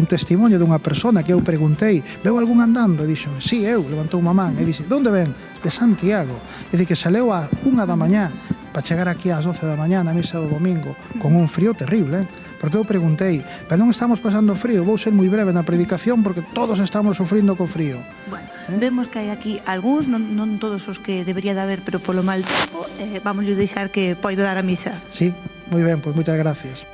un testimonio dunha persona que eu preguntei, veu algún andando? E dixo, sí, eu, levantou unha man, e dixe, onde ven? De Santiago. E di que saleu a 1 da mañá para chegar aquí ás 12 da mañá na misa do domingo, con un frío terrible, porque eu preguntei, pero non estamos pasando frío, vou ser moi breve na predicación porque todos estamos sufrindo co frío. Bueno, vemos que hai aquí algúns, non todos os que debería de haber, pero polo mal tempo, vamos a deixar que poida dar a misa. Sí, moi ben, pois moitas gracias.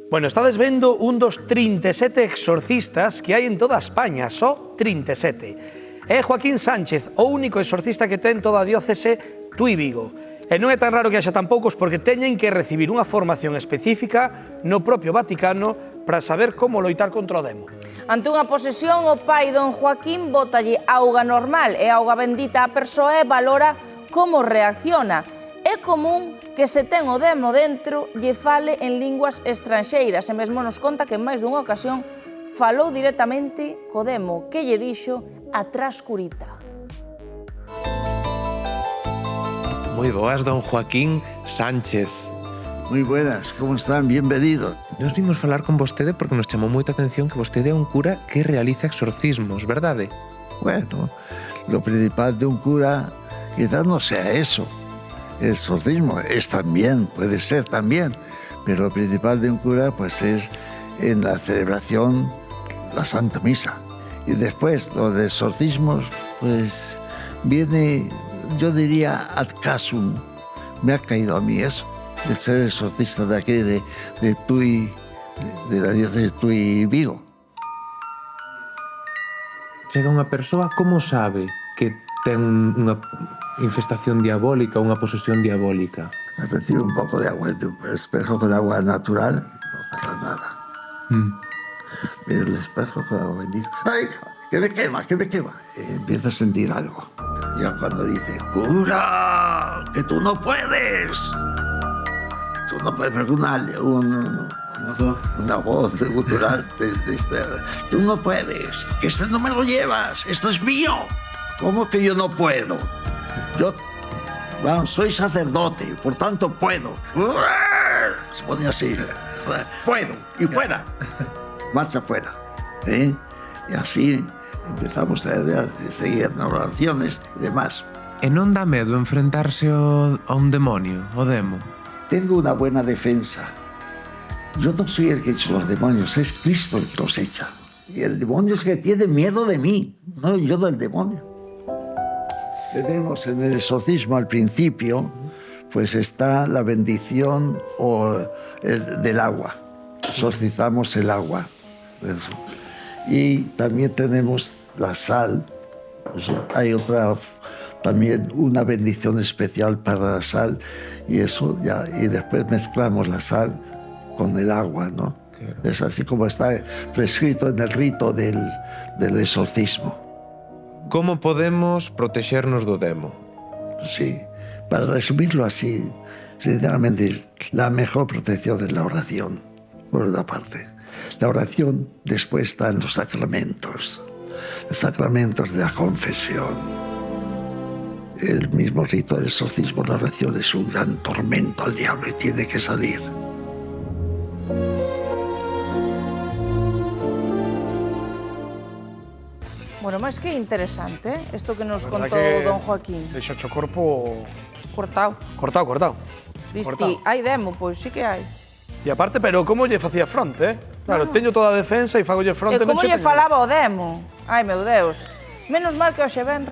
Bueno, estades vendo un dos 37 exorcistas que hai en toda España, só 37. É Joaquín Sánchez, o único exorcista que ten toda a diócese Tui Vigo. E non é tan raro que haxa tan poucos porque teñen que recibir unha formación específica no propio Vaticano para saber como loitar contra o demo. Ante unha posesión, o pai don Joaquín bótalle auga normal e auga bendita á persoa e valora como reacciona. É común que se ten o demo dentro lle fale en linguas estranxeiras e mesmo nos conta que en máis dunha ocasión falou directamente co demo que lle dixo a trascurita. Moi boas, don Joaquín Sánchez. Moi buenas, como están? Bienvenidos. Nos vimos falar con vostede porque nos chamou moita atención que vostede é un cura que realiza exorcismos, verdade? Bueno, lo principal de un cura quizás no sea eso. El exorcismo es también, puede ser también, pero lo principal de un cura pues es en la celebración la Santa Misa. Y después lo de exorcismos pues viene, yo diría, ad casum. Me ha caído a mí eso, de ser exorcista de aquí, de Tui, de la diócesis de Tui Vigo. Chega unha persoa, como sabe que ten unha infestación diabólica, unha posesión diabólica? Recibe un poco de agua, de un espejo con agua natural, no pasa nada. Pero el espejo con agua bendita, ¡ay, que me quema, que me quema! Empieza a sentir algo. Ya cuando dice, ¡cura, que tú no puedes! Tú no puedes, porque una voz gutural, tú no puedes, que esto no me lo llevas, esto es mío. ¿Cómo que yo no puedo? Yo, bueno, soy sacerdote, por tanto puedo. Se pone así, puedo, y fuera, marcha fuera. Y así empezamos a seguir en oraciones y demás. E non dá medo enfrentarse a un demonio, o demo? Tengo una buena defensa. Yo no soy el que echa los demonios, es Cristo el que los echa. Y el demonio es que tiene miedo de mí, no yo del demonio. Tenemos en el exorcismo al principio, pues está la bendición del agua. Exorcizamos el agua. Y también tenemos la sal. Pues hay también una bendición especial para la sal y eso ya, y después mezclamos la sal con el agua, ¿no? Es así como está prescrito en el rito del exorcismo. Como podemos protexernos do demo? Sí, para resumirlo así, sinceramente, la mejor protección es la oración, por una parte. La oración después está en los sacramentos de la confesión. El mismo rito del exorcismo, la oración es un gran tormento al diablo y tiene que salir. Bueno, máis que interesante, isto que nos contou don Joaquín. Deixa o corpo... Cortado. Cortado. Disti, hai demo, pois sí que hai. E aparte, pero como lle facía fronte, Claro, teño toda a defensa e fagolle fronte... E como lle falaba o demo? Ai, meu Deus. Menos mal que hoxe ven